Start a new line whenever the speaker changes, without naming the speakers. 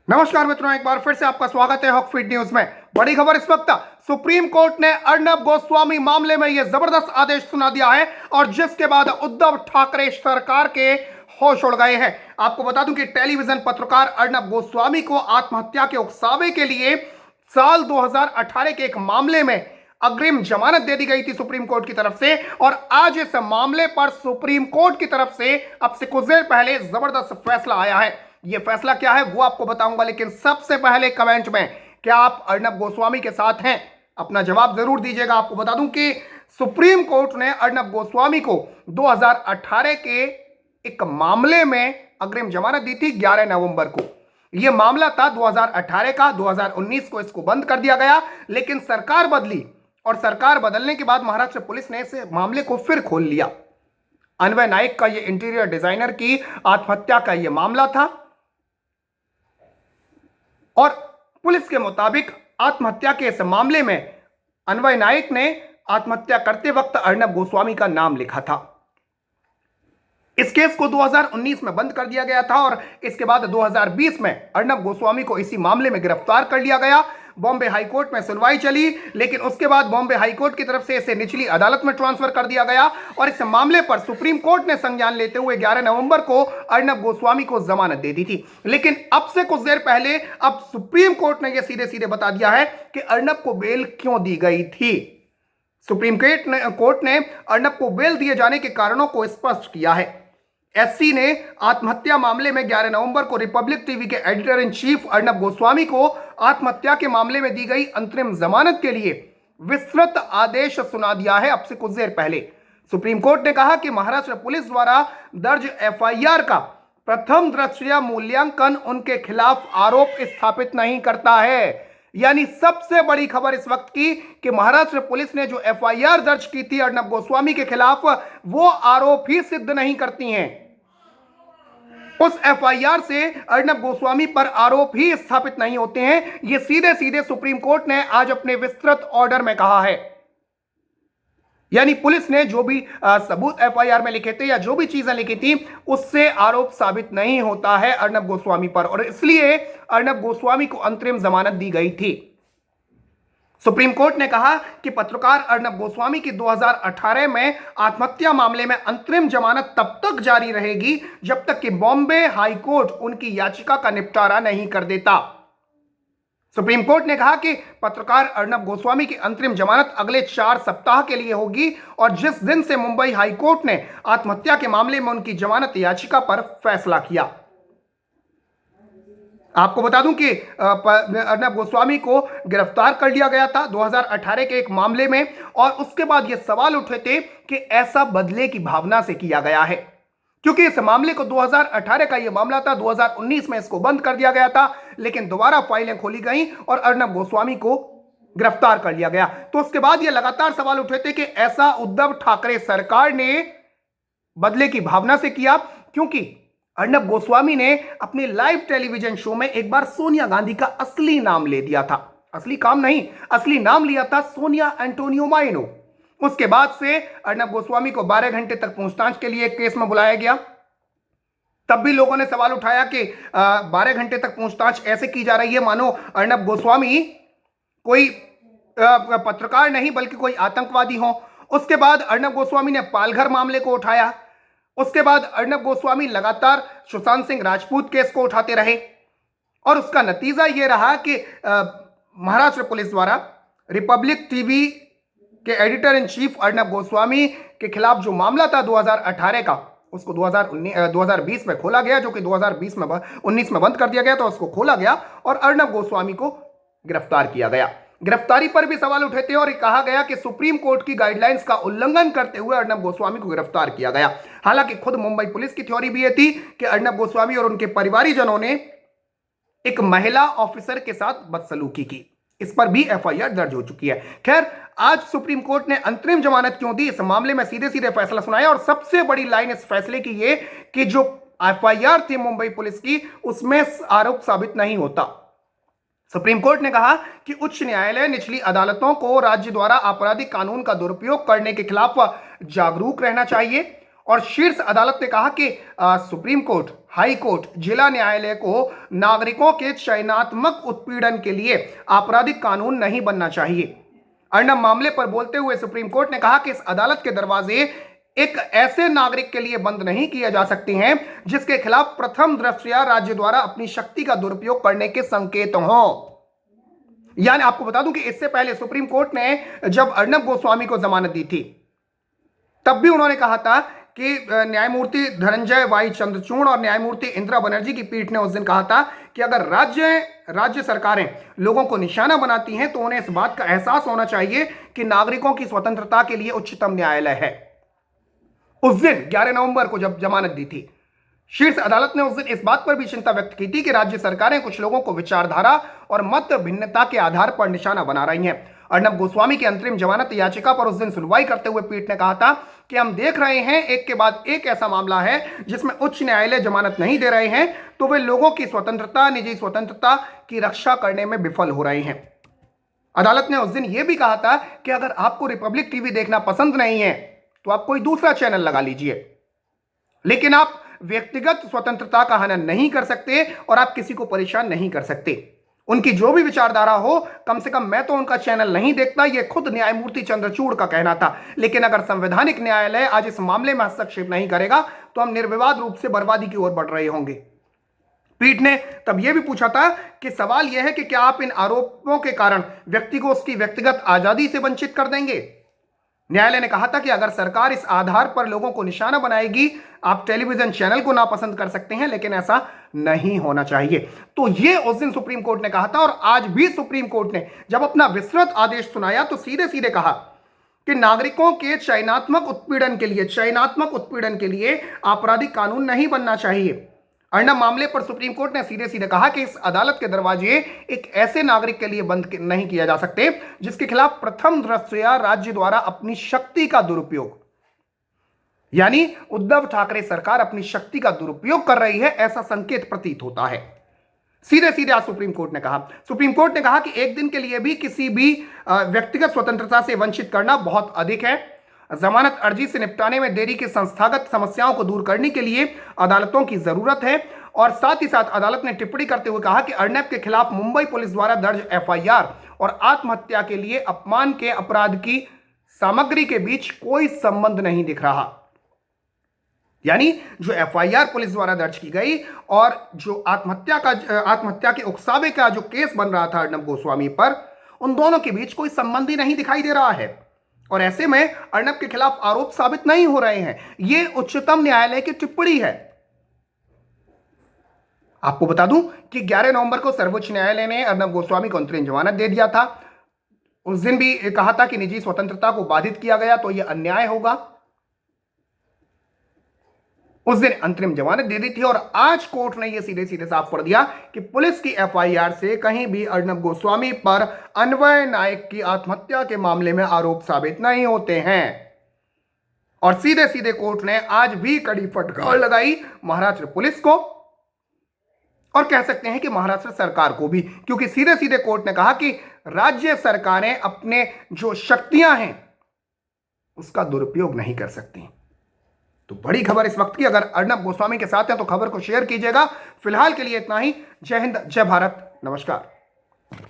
नमस्कार मित्रों, एक बार फिर से आपका स्वागत है हॉक फीड न्यूज में। बड़ी खबर इस वक्त, सुप्रीम कोर्ट ने अर्नब गोस्वामी मामले में यह जबरदस्त आदेश सुना दिया है और जिसके बाद उद्धव ठाकरे सरकार के होश उड़ गए हैं। आपको बता दूं कि टेलीविजन पत्रकार अर्नब गोस्वामी को आत्महत्या के उकसावे के लिए साल 2018 के एक मामले में अग्रिम जमानत दे दी गई थी सुप्रीम कोर्ट की तरफ से, और आज इस मामले पर सुप्रीम कोर्ट की तरफ से अब से कुछ देर पहले जबरदस्त फैसला आया है। यह फैसला क्या है वो आपको बताऊंगा, लेकिन सबसे पहले कमेंट में क्या आप अर्नब गोस्वामी के साथ हैं, अपना जवाब जरूर दीजिएगा। आपको बता दूं कि सुप्रीम कोर्ट ने अर्नब गोस्वामी को 2018 के एक मामले में अग्रिम जमानत दी थी 11 नवंबर को। यह मामला था 2018 का, 2019 को इसको बंद कर दिया गया, लेकिन सरकार बदली और सरकार बदलने के बाद महाराष्ट्र पुलिस ने इस मामले को फिर खोल लिया। अन्वय नाइक का यह इंटीरियर डिजाइनर की आत्महत्या का यह मामला था और पुलिस के मुताबिक आत्महत्या के इस मामले में अन्वय नाइक ने आत्महत्या करते वक्त अर्नब गोस्वामी का नाम लिखा था। इस केस को 2019 में बंद कर दिया गया था और इसके बाद 2020 में अर्नब गोस्वामी को इसी मामले में गिरफ्तार कर लिया गया। बॉम्बे हाईकोर्ट में सुनवाई चली, लेकिन उसके बाद बॉम्बे हाईकोर्ट की तरफ से इसे निचली अदालत में ट्रांसफर कर दिया गया और इस मामले पर सुप्रीम कोर्ट ने संज्ञान लेते हुए 11 नवंबर को अर्नब गोस्वामी को जमानत दे दी थी। लेकिन अब से कुछ देर पहले अब सुप्रीम कोर्ट ने यह सीधे सीधे बता दिया है कि अर्नब को बेल क्यों दी गई थी। सुप्रीम कोर्ट ने अर्नब को बेल दिए जाने के कारणों को स्पष्ट किया है। एससी ने आत्महत्या मामले में 11 नवंबर को रिपब्लिक टीवी के editor in chief Arnab Goswami को आत्महत्या के मामले में दी गई अंतरिम जमानत के लिए विस्तृत आदेश सुना दिया है। अब से कुछ देर पहले सुप्रीम कोर्ट ने कहा कि महाराष्ट्र पुलिस द्वारा दर्ज एफआईआर का प्रथम दृष्टया मूल्यांकन उनके खिलाफ आरोप स्थापित नहीं करता है। यानी सबसे बड़ी खबर इस वक्त की कि महाराष्ट्र पुलिस ने जो एफआईआर दर्ज की थी अर्नब गोस्वामी के खिलाफ, वो आरोप ही सिद्ध नहीं करती हैं। उस एफआईआर से अर्नब गोस्वामी पर आरोप ही स्थापित नहीं होते हैं। यह सीधे सीधे सुप्रीम कोर्ट ने आज अपने विस्तृत ऑर्डर में कहा है। यानी पुलिस ने जो भी सबूत एफआईआर में लिखे थे या जो भी चीजें लिखी थी, उससे आरोप साबित नहीं होता है अर्नब गोस्वामी पर, और इसलिए अर्नब गोस्वामी को अंतरिम जमानत दी गई थी। सुप्रीम कोर्ट ने कहा कि पत्रकार अर्नब गोस्वामी की 2018 में आत्महत्या मामले में अंतरिम जमानत तब तक जारी रहेगी जब तक कि बॉम्बे हाईकोर्ट उनकी याचिका का निपटारा नहीं कर देता। सुप्रीम कोर्ट ने कहा कि पत्रकार अर्नब गोस्वामी की अंतरिम जमानत अगले 4 सप्ताह के लिए होगी और जिस दिन से मुंबई हाईकोर्ट ने आत्महत्या के मामले में उनकी जमानत याचिका पर फैसला किया। आपको बता दूं कि अर्नब गोस्वामी को गिरफ्तार कर लिया गया था 2018 के एक मामले में, और उसके बाद यह सवाल उठे थे कि ऐसा बदले की भावना से किया गया है, क्योंकि इस मामले को 2018 का यह मामला था, 2019 में इसको बंद कर दिया गया था, लेकिन दोबारा फाइलें खोली गई और अर्नब गोस्वामी को गिरफ्तार कर लिया गया। तो उसके बाद यह लगातार सवाल उठे थे कि ऐसा उद्धव ठाकरे सरकार ने बदले की भावना से किया, क्योंकि अर्नब गोस्वामी ने अपने लाइव टेलीविजन शो में एक बार सोनिया गांधी का असली नाम ले दिया था। असली काम नहीं, असली नाम लिया था सोनिया एंटोनियो माइनो। उसके बाद से अर्नब गोस्वामी को 12 घंटे तक पूछताछ के लिए केस में बुलाया गया। तब भी लोगों ने सवाल उठाया कि 12 घंटे तक पूछताछ ऐसे की जा रही है मानो अर्नब गोस्वामी कोई पत्रकार नहीं बल्कि कोई आतंकवादी हो। उसके बाद अर्नब गोस्वामी ने पालघर मामले को उठाया। उसके बाद अर्नब गोस्वामी लगातार सुशांत सिंह राजपूत केस को उठाते रहे और उसका नतीजा यह रहा कि महाराष्ट्र पुलिस द्वारा रिपब्लिक टीवी के editor in chief Arnab Goswami के खिलाफ जो मामला था 2018 का, उसको 2020 में खोला गया, जो कि 2019 में बंद कर दिया गया, तो उसको खोला गया और अर्नब गोस्वामी को गिरफ्तार किया गया। गिरफ्तारी पर भी सवाल उठे थे और कहा गया कि सुप्रीम कोर्ट की गाइडलाइंस का उल्लंघन करते हुए अर्नब गोस्वामी को गिरफ्तार किया गया। हालांकि खुद मुंबई पुलिस की थ्योरी भी यह थी कि अर्नब गोस्वामी और उनके परिवारीजनों ने एक महिला ऑफिसर के साथ बदसलूकी की। इस पर भी एफआईआर दर्ज हो चुकी है। खैर, आज सुप्रीम कोर्ट ने अंतरिम जमानत क्यों दी, इस मामले में सीधे सीधे फैसला सुनाया और सबसे बड़ी लाइन इस फैसले की ये कि जो एफआईआर थी मुंबई पुलिस की, उसमें आरोप साबित नहीं होता। सुप्रीम कोर्ट ने कहा कि उच्च न्यायालय निचली अदालतों को राज्य द्वारा आपराधिक कानून का दुरुपयोग करने के खिलाफ जागरूक रहना चाहिए और शीर्ष अदालत ने कहा कि सुप्रीम कोर्ट, हाई कोर्ट, जिला न्यायालय को नागरिकों के चयनात्मक उत्पीड़न के लिए आपराधिक कानून नहीं बनना चाहिए। अर्नब मामले पर बोलते हुए सुप्रीम कोर्ट ने कहा कि इस अदालत के दरवाजे एक ऐसे नागरिक के लिए बंद नहीं किए जा सकते हैं जिसके खिलाफ प्रथम दृष्टया राज्य द्वारा अपनी शक्ति का दुरुपयोग करने के संकेत हों। यानी आपको बता दूं कि इससे पहले सुप्रीम कोर्ट ने जब अर्नब गोस्वामी को जमानत दी थी, तब भी उन्होंने कहा था कि न्यायमूर्ति धनंजय वाई चंद्रचूड़ और न्यायमूर्ति इंदिरा बनर्जी की पीठ ने उस दिन कहा था कि अगर राज्य सरकारें लोगों को निशाना बनाती हैं तो उन्हें इस बात का एहसास होना चाहिए कि नागरिकों की स्वतंत्रता के लिए उच्चतम न्यायालय है। उस दिन 11 नवंबर को जब जमानत दी थी, शीर्ष अदालत ने उस दिन इस बात पर भी चिंता व्यक्त की थी कि राज्य सरकारें कुछ लोगों को विचारधारा और मत भिन्नता के आधार पर निशाना बना रही हैं। अर्नब गोस्वामी की अंतरिम जमानत याचिका पर उस दिन सुनवाई करते हुए पीठ ने कहा था कि हम देख रहे हैं एक के बाद एक ऐसा मामला है जिसमें उच्च न्यायालय जमानत नहीं दे रहे हैं तो वे लोगों की स्वतंत्रता, निजी स्वतंत्रता की रक्षा करने में विफल हो रहे हैं। अदालत ने उस दिन यह भी कहा था कि अगर आपको रिपब्लिक टीवी देखना पसंद नहीं है तो आप कोई दूसरा चैनल लगा लीजिए, लेकिन आप व्यक्तिगत स्वतंत्रता का हनन नहीं कर सकते और आप किसी को परेशान नहीं कर सकते। उनकी जो भी विचारधारा हो, कम से कम मैं तो उनका चैनल नहीं देखता, यह खुद न्यायमूर्ति चंद्रचूड़ का कहना था। लेकिन अगर संवैधानिक न्यायालय आज इस मामले में हस्तक्षेप नहीं करेगा तो हम निर्विवाद रूप से बर्बादी की ओर बढ़ रहे होंगे। पीठ ने तब यह भी पूछा था कि सवाल यह है कि क्या आप इन आरोपों के कारण व्यक्ति को उसकी व्यक्तिगत आजादी से वंचित कर देंगे। न्यायालय ने कहा था कि अगर सरकार इस आधार पर लोगों को निशाना बनाएगी, आप टेलीविजन चैनल को नापसंद कर सकते हैं, लेकिन ऐसा नहीं होना चाहिए। तो यह उस दिन सुप्रीम कोर्ट ने कहा था और आज भी सुप्रीम कोर्ट ने जब अपना विस्तृत आदेश सुनाया तो सीधे सीधे कहा कि नागरिकों के चयनात्मक उत्पीड़न के लिए आपराधिक कानून नहीं बनना चाहिए। अर्नब मामले पर सुप्रीम कोर्ट ने सीधे सीधे कहा कि इस अदालत के दरवाजे एक ऐसे नागरिक के लिए बंद नहीं किया जा सकते जिसके खिलाफ प्रथम दृष्टया राज्य द्वारा अपनी शक्ति का दुरुपयोग, यानी उद्धव ठाकरे सरकार अपनी शक्ति का दुरुपयोग कर रही है, ऐसा संकेत प्रतीत होता है। सीधे सीधे आज सुप्रीम कोर्ट ने कहा कि एक दिन के लिए भी किसी भी व्यक्तिगत स्वतंत्रता से वंचित करना बहुत अधिक है। जमानत अर्जी से निपटाने में देरी की संस्थागत समस्याओं को दूर करने के लिए अदालतों की जरूरत है। और साथ ही साथ अदालत ने टिप्पणी करते हुए कहा कि अर्नब के खिलाफ मुंबई पुलिस द्वारा दर्ज एफआईआर और आत्महत्या के लिए अपमान के अपराध की सामग्री के बीच कोई संबंध नहीं दिख रहा। यानी जो एफआईआर पुलिस द्वारा दर्ज की गई और जो आत्महत्या के उकसावे का जो केस बन रहा था अर्नब गोस्वामी पर, उन दोनों के बीच कोई संबंध ही नहीं दिखाई दे रहा है और ऐसे में अर्नब के खिलाफ आरोप साबित नहीं हो रहे हैं। यह उच्चतम न्यायालय की टिप्पणी है। आपको बता दूं कि 11 नवंबर को सर्वोच्च न्यायालय ने अर्नब गोस्वामी को अंतरिम जमानत दे दिया था। उस दिन भी कहा था कि निजी स्वतंत्रता को बाधित किया गया तो यह अन्याय होगा। उस दिन अंतरिम जमानत दे दी थी और आज कोर्ट ने यह सीधे सीधे साफ कर दिया कि पुलिस की एफआईआर से कहीं भी अर्नब गोस्वामी पर अन्वय नायक की आत्महत्या के मामले में आरोप साबित नहीं होते हैं। और सीधे सीधे कोर्ट ने आज भी कड़ी फटकार लगाई महाराष्ट्र पुलिस को और कह सकते हैं कि महाराष्ट्र सरकार को भी, क्योंकि सीधे सीधे कोर्ट ने कहा कि राज्य सरकारें अपने जो शक्तियां हैं उसका दुरुपयोग नहीं कर सकती। तो बड़ी खबर इस वक्त की, अगर अर्नब गोस्वामी के साथ हैं तो खबर को शेयर कीजिएगा। फिलहाल के लिए इतना ही। जय हिंद, जय भारत, नमस्कार।